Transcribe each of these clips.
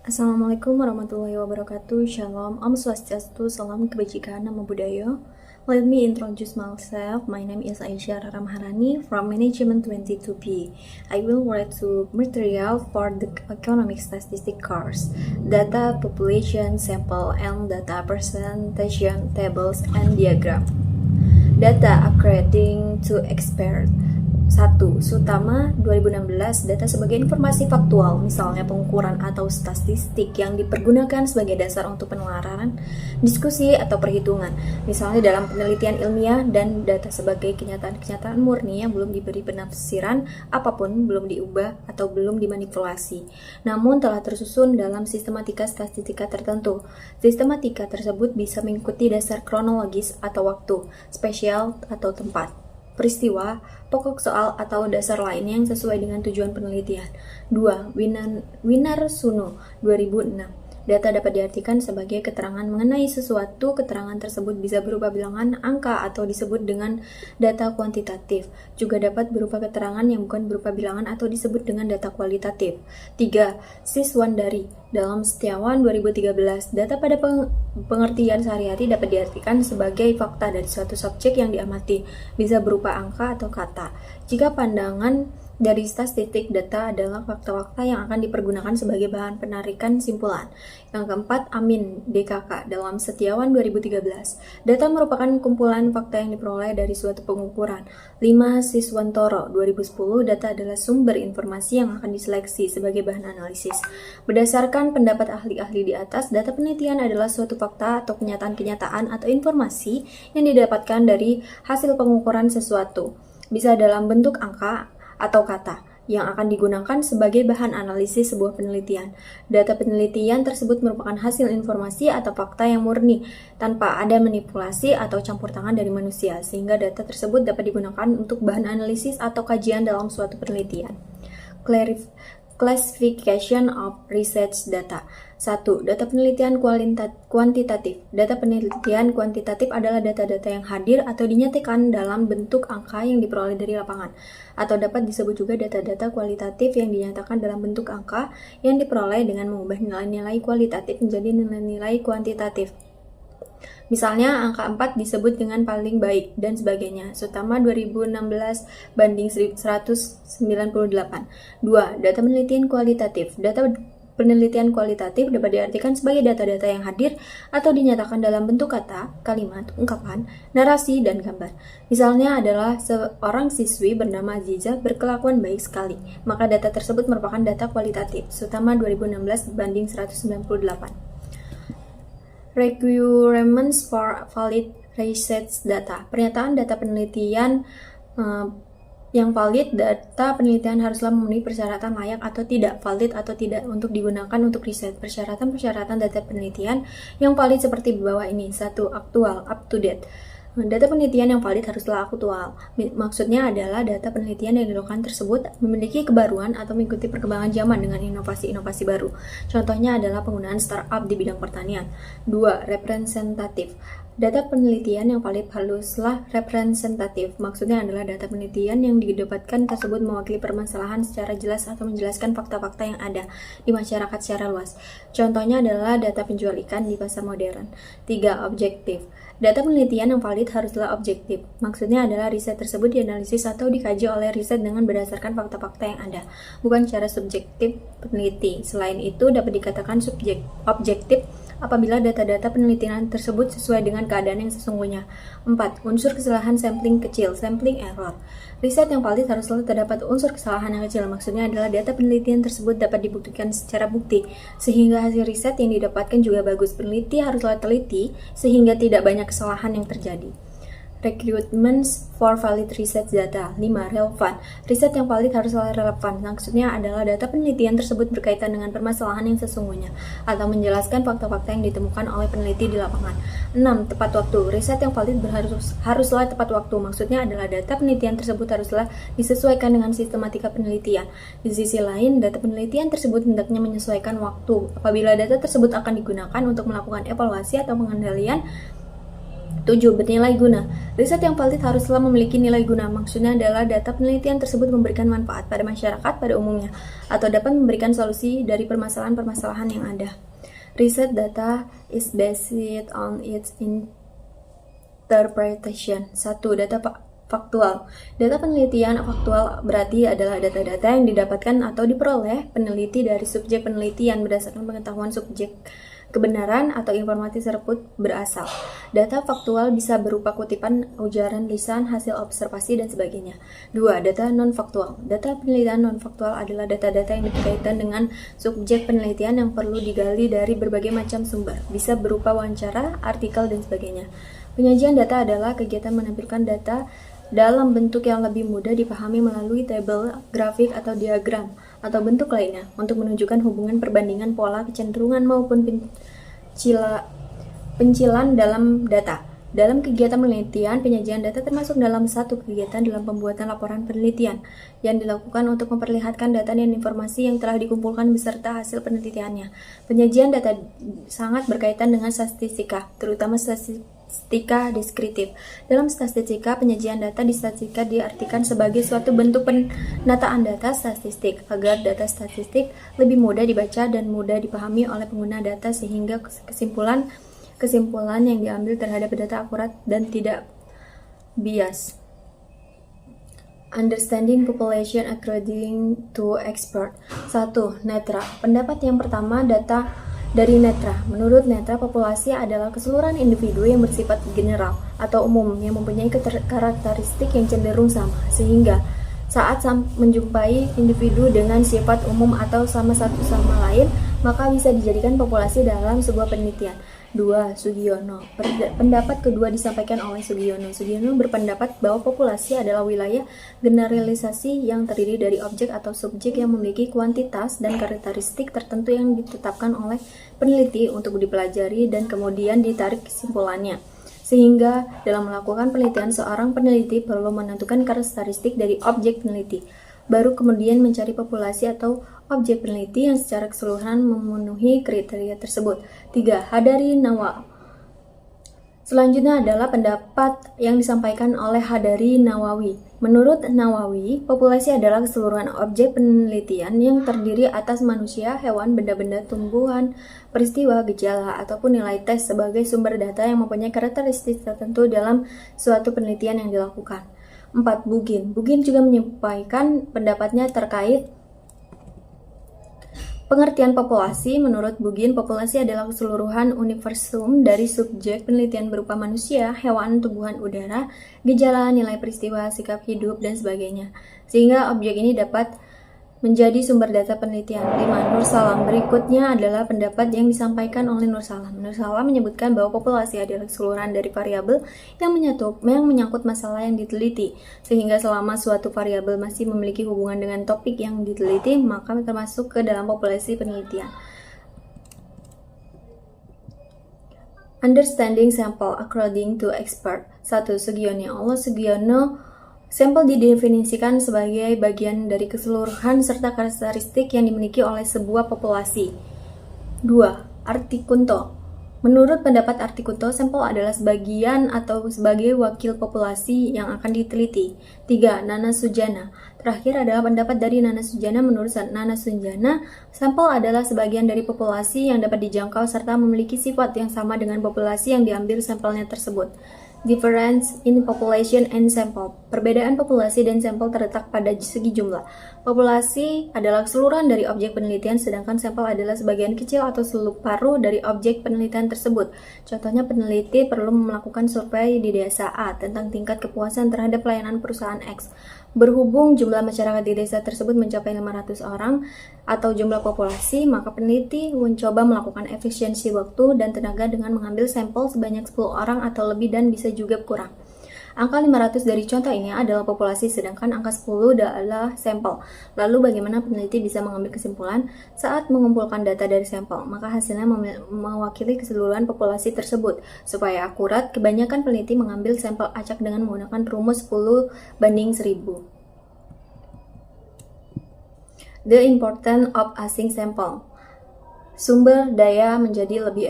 Assalamualaikum warahmatullahi wabarakatuh. Shalom, Om Swastiastu, salam kebajikan, nama budaya. Let me introduce myself. My name is Aisyah Rara Maharani from Management 22P. I will write to material for the economic statistic course, data, population, sample, and data presentation, tables, and diagram. Data according to expert. 1. Sutama 2016, data sebagai informasi faktual, misalnya pengukuran atau statistik yang dipergunakan sebagai dasar untuk penelaranan, diskusi, atau perhitungan, misalnya dalam penelitian ilmiah, dan data sebagai kenyataan-kenyataan murni yang belum diberi penafsiran apapun, belum diubah, atau belum dimanipulasi, namun telah tersusun dalam sistematika statistika tertentu. Sistematika tersebut bisa mengikuti dasar kronologis atau waktu, spesial atau tempat, peristiwa, pokok soal, atau dasar lainnya yang sesuai dengan tujuan penelitian. 2. Winarsuno 2006. Data dapat diartikan sebagai keterangan mengenai sesuatu. Keterangan tersebut bisa berupa bilangan, angka, atau disebut dengan data kuantitatif. Juga dapat berupa keterangan yang bukan berupa bilangan atau disebut dengan data kualitatif. 3. Siswandari dalam Setiawan 2013, data pada pengertian sehari-hari dapat diartikan sebagai fakta dari suatu subjek yang diamati, bisa berupa angka atau kata. Jika pandangan dari statistik, data adalah fakta-fakta yang akan dipergunakan sebagai bahan penarikan simpulan. Yang keempat, Amin DKK dalam Setiawan 2013. Data merupakan kumpulan fakta yang diperoleh dari suatu pengukuran. 5. Siswantoro 2010. Data adalah sumber informasi yang akan diseleksi sebagai bahan analisis. Berdasarkan pendapat ahli-ahli di atas, data penelitian adalah suatu fakta atau kenyataan-kenyataan atau informasi yang didapatkan dari hasil pengukuran sesuatu. Bisa dalam bentuk angka atau kata yang akan digunakan sebagai bahan analisis sebuah penelitian. Data penelitian tersebut merupakan hasil informasi atau fakta yang murni tanpa ada manipulasi atau campur tangan dari manusia, sehingga data tersebut dapat digunakan untuk bahan analisis atau kajian dalam suatu penelitian. Classification of research data. 1. Data penelitian kuantitatif. Data penelitian kuantitatif adalah data-data yang hadir atau dinyatakan dalam bentuk angka yang diperoleh dari lapangan, atau dapat disebut juga data-data kualitatif yang dinyatakan dalam bentuk angka yang diperoleh dengan mengubah nilai-nilai kualitatif menjadi nilai-nilai kuantitatif. Misalnya, angka 4 disebut dengan paling baik, dan sebagainya. Sutama 2016 banding 198. 2. Data penelitian kualitatif. Data penelitian kualitatif dapat diartikan sebagai data-data yang hadir atau dinyatakan dalam bentuk kata, kalimat, ungkapan, narasi, dan gambar. Misalnya adalah seorang siswi bernama Aziza berkelakuan baik sekali, maka data tersebut merupakan data kualitatif. Sutama 2016 banding 198. Requirements for valid research data. Pernyataan data penelitian yang valid. Data penelitian haruslah memenuhi persyaratan layak atau tidak, valid atau tidak untuk digunakan untuk riset. Persyaratan data penelitian yang valid seperti di bawah ini. 1. Aktual, up to date. Data penelitian yang valid haruslah aktual. Maksudnya adalah data penelitian yang dilakukan tersebut memiliki kebaruan atau mengikuti perkembangan zaman dengan inovasi-inovasi baru. Contohnya adalah penggunaan startup di bidang pertanian. 2. Representatif. Data penelitian yang valid haruslah representatif. Maksudnya adalah data penelitian yang didapatkan tersebut mewakili permasalahan secara jelas atau menjelaskan fakta-fakta yang ada di masyarakat secara luas. Contohnya adalah data penjual ikan di pasar modern. 3. Objektif. Data penelitian yang valid haruslah objektif. Maksudnya adalah riset tersebut dianalisis atau dikaji oleh riset dengan berdasarkan fakta-fakta yang ada, bukan secara subjektif peneliti. Selain itu, dapat dikatakan objektif apabila data-data penelitian tersebut sesuai dengan keadaan yang sesungguhnya. 4. Unsur kesalahan sampling kecil, sampling error. Riset yang valid haruslah terdapat unsur kesalahan yang kecil. Maksudnya adalah data penelitian tersebut dapat dibuktikan secara bukti, sehingga hasil riset yang didapatkan juga bagus. Peneliti haruslah teliti, sehingga tidak banyak kesalahan yang terjadi. Requirements for valid research data. 5. Relevan. Riset yang valid haruslah relevan. Maksudnya adalah data penelitian tersebut berkaitan dengan permasalahan yang sesungguhnya atau menjelaskan fakta-fakta yang ditemukan oleh peneliti di lapangan. 6. Tepat waktu. Riset yang valid haruslah tepat waktu. Maksudnya adalah data penelitian tersebut haruslah disesuaikan dengan sistematika penelitian. Di sisi lain, data penelitian tersebut hendaknya menyesuaikan waktu apabila data tersebut akan digunakan untuk melakukan evaluasi atau pengendalian 7. Bernilai guna. Riset yang valid haruslah memiliki nilai guna. Maksudnya adalah data penelitian tersebut memberikan manfaat pada masyarakat pada umumnya atau dapat memberikan solusi dari permasalahan-permasalahan yang ada. Research data is based on its interpretation. 1. Data faktual. Data penelitian faktual berarti adalah data-data yang didapatkan atau diperoleh peneliti dari subjek penelitian berdasarkan pengetahuan subjek kebenaran atau informasi tersebut berasal. Data faktual bisa berupa kutipan, ujaran lisan, hasil observasi, dan sebagainya. 2. Data non-faktual. Data penelitian non-faktual adalah data-data yang berkaitan dengan subjek penelitian yang perlu digali dari berbagai macam sumber. Bisa berupa wawancara, artikel, dan sebagainya. Penyajian data adalah kegiatan menampilkan data dalam bentuk yang lebih mudah dipahami melalui tabel, grafik, atau diagram, atau bentuk lainnya, untuk menunjukkan hubungan perbandingan pola, kecenderungan, maupun pencilan dalam data. Dalam kegiatan penelitian, penyajian data termasuk dalam satu kegiatan dalam pembuatan laporan penelitian, yang dilakukan untuk memperlihatkan data dan informasi yang telah dikumpulkan beserta hasil penelitiannya. Penyajian data sangat berkaitan dengan statistika, terutama statistika deskriptif. Dalam statistika, penyajian data di statistika diartikan sebagai suatu bentuk penataan data statistik, agar data statistik lebih mudah dibaca dan mudah dipahami oleh pengguna data sehingga kesimpulan yang diambil terhadap data akurat dan tidak bias. Understanding population according to expert. 1. Netra. Pendapat yang pertama, data dari Netra. Menurut Netra, populasi adalah keseluruhan individu yang bersifat general atau umum yang mempunyai karakteristik yang cenderung sama, sehingga saat menjumpai individu dengan sifat umum atau sama satu sama lain, maka bisa dijadikan populasi dalam sebuah penelitian. 2. Sugiono. Pendapat kedua disampaikan oleh Sugiono. Sugiono berpendapat bahwa populasi adalah wilayah generalisasi yang terdiri dari objek atau subjek yang memiliki kuantitas dan karakteristik tertentu yang ditetapkan oleh peneliti untuk dipelajari dan kemudian ditarik kesimpulannya. Sehingga dalam melakukan penelitian, seorang peneliti perlu menentukan karakteristik dari objek peneliti, baru kemudian mencari populasi atau objek peneliti yang secara keseluruhan memenuhi kriteria tersebut. 3. Hadari Nawal. Selanjutnya adalah pendapat yang disampaikan oleh Hadari Nawawi. Menurut Nawawi, populasi adalah keseluruhan objek penelitian yang terdiri atas manusia, hewan, benda-benda, tumbuhan, peristiwa, gejala, ataupun nilai tes sebagai sumber data yang mempunyai karakteristik tertentu dalam suatu penelitian yang dilakukan. 4. Bugin. Bugin juga menyampaikan pendapatnya terkait pengertian populasi. Menurut Bugin, populasi adalah keseluruhan universum dari subjek penelitian berupa manusia, hewan, tumbuhan, udara, gejala, nilai peristiwa, sikap hidup, dan sebagainya. Sehingga objek ini dapat menjadi sumber data penelitian. 5. Nur Salam. Berikutnya adalah pendapat yang disampaikan oleh Nur Salam. Nur Salam menyebutkan bahwa populasi adalah keseluruhan dari variabel yang menyangkut masalah yang diteliti, sehingga selama suatu variabel masih memiliki hubungan dengan topik yang diteliti, maka termasuk ke dalam populasi penelitian. Understanding sample according to expert. 1. Sugiono. Sugiono. Sampel didefinisikan sebagai bagian dari keseluruhan serta karakteristik yang dimiliki oleh sebuah populasi. 2. Artikunto. Menurut pendapat Artikunto, sampel adalah sebagian atau sebagai wakil populasi yang akan diteliti. 3. Nana Sujana. Terakhir adalah pendapat dari Nana Sujana. Menurut Nana Sujana, sampel adalah sebagian dari populasi yang dapat dijangkau serta memiliki sifat yang sama dengan populasi yang diambil sampelnya tersebut. Difference in population and sample. Perbedaan populasi dan sampel terletak pada segi jumlah. Populasi adalah keseluruhan dari objek penelitian, sedangkan sampel adalah sebagian kecil atau separuh dari objek penelitian tersebut. Contohnya, peneliti perlu melakukan survei di desa A tentang tingkat kepuasan terhadap pelayanan perusahaan X. Berhubung jumlah masyarakat di desa tersebut mencapai 500 orang atau jumlah populasi, maka peneliti mencoba melakukan efisiensi waktu dan tenaga dengan mengambil sampel sebanyak 10 orang atau lebih dan bisa juga kurang. Angka 500 dari contoh ini adalah populasi, sedangkan angka 10 adalah sampel. Lalu bagaimana peneliti bisa mengambil kesimpulan saat mengumpulkan data dari sampel? Maka hasilnya mewakili keseluruhan populasi tersebut. Supaya akurat, kebanyakan peneliti mengambil sampel acak dengan menggunakan rumus 10/1000. The importance of asking sample. sumber daya menjadi lebih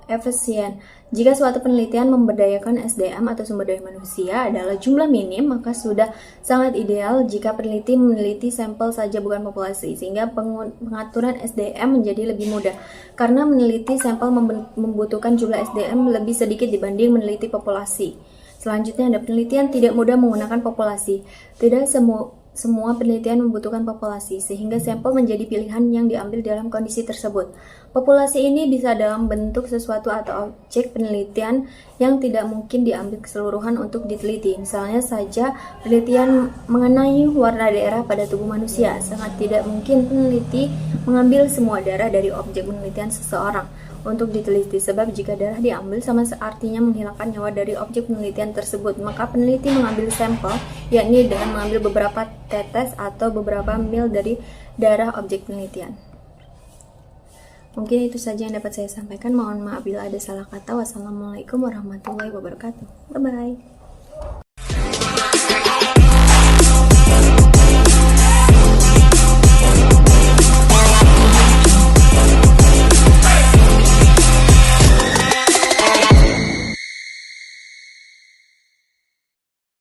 efisien. Jika suatu penelitian memberdayakan SDM atau sumber daya manusia adalah jumlah minim, maka sudah sangat ideal jika peneliti meneliti sampel saja bukan populasi, sehingga pengaturan SDM menjadi lebih mudah. Karena meneliti sampel membutuhkan jumlah SDM lebih sedikit dibanding meneliti populasi. Selanjutnya ada penelitian tidak mudah menggunakan populasi. Tidak semua penelitian membutuhkan populasi, sehingga sampel menjadi pilihan yang diambil dalam kondisi tersebut. Populasi ini bisa dalam bentuk sesuatu atau objek penelitian yang tidak mungkin diambil keseluruhan untuk diteliti. Misalnya saja penelitian mengenai warna darah pada tubuh manusia. Sangat tidak mungkin peneliti mengambil semua darah dari objek penelitian seseorang untuk diteliti, sebab jika darah diambil sama artinya menghilangkan nyawa dari objek penelitian tersebut. Maka peneliti mengambil sampel, yakni dengan mengambil beberapa tetes atau beberapa mil dari darah objek penelitian. Mungkin itu saja yang dapat saya sampaikan. Mohon maaf bila ada salah kata. Wassalamualaikum warahmatullahi wabarakatuh. Bye-bye.